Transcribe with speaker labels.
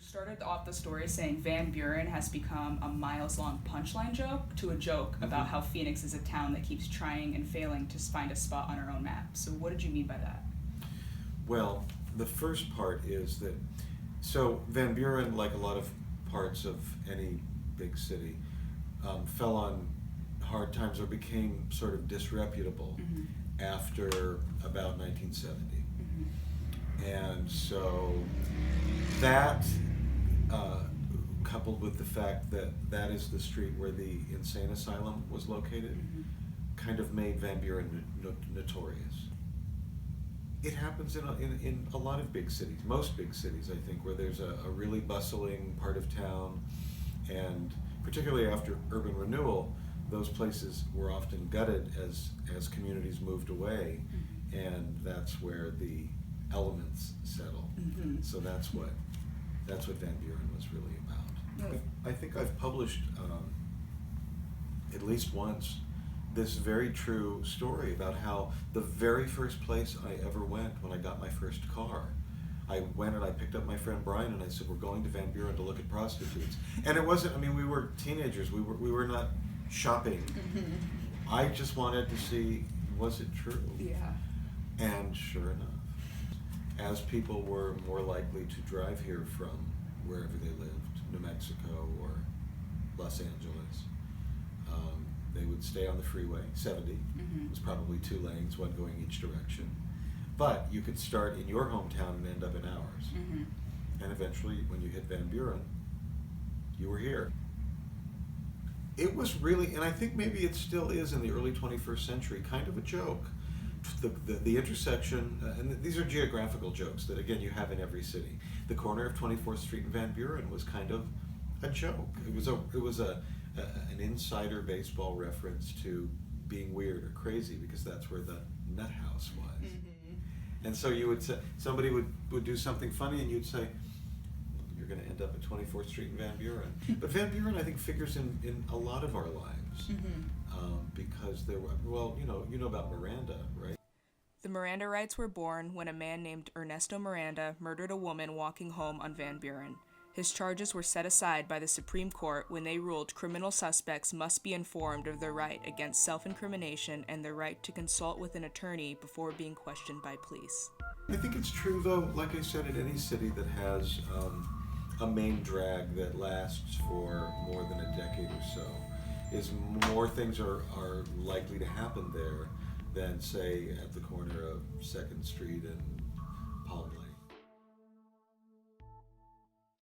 Speaker 1: started off the story saying Van Buren has become a miles-long punchline joke to a joke about how Phoenix is a town that keeps trying and failing to find a spot on our own map. So what did you mean by that?
Speaker 2: Well, the first part is that, so Van Buren, like a lot of parts of any big city, fell on hard times or became sort of disreputable after about 1970. And so that, coupled with the fact that that is the street where the insane asylum was located, kind of made Van Buren notorious. It happens in a lot of big cities, most big cities, I think, where there's a really bustling part of town, and particularly after urban renewal, those places were often gutted as communities moved away, and that's where the elements settle. So that's what Van Buren was really about. I think I've published at least once this very true story about how the very first place I ever went when I got my first car, I went and I picked up my friend Brian and I said, we're going to Van Buren to look at prostitutes. And it wasn't, I mean, we were teenagers, we were not shopping. I just wanted to see, was it true?
Speaker 1: Yeah.
Speaker 2: And sure enough, as people were more likely to drive here from wherever they lived, New Mexico or Los Angeles, they would stay on the freeway. 70 It was probably 2 lanes, one going each direction. But you could start in your hometown and end up in ours. And eventually, when you hit Van Buren, you were here. It was really, and I think maybe it still is in the early 21st century, kind of a joke. The intersection, and these are geographical jokes that again you have in every city. The corner of 24th Street and Van Buren was kind of a joke. It was an insider baseball reference to being weird or crazy because that's where the nut house was. And so you would say, somebody would do something funny and you'd say, you're going to end up at 24th Street and Van Buren. But Van Buren, I think, figures in a lot of our lives because there were, well, you know about Miranda, right?
Speaker 1: The Miranda rights were born when a man named Ernesto Miranda murdered a woman walking home on Van Buren. His charges were set aside by the Supreme Court when they ruled criminal suspects must be informed of their right against self-incrimination and their right to consult with an attorney before being questioned by police.
Speaker 2: I think it's true, though, like I said, in any city that has a main drag that lasts for more than a decade or so, is more things are likely to happen there than, say, at the corner of 2nd Street and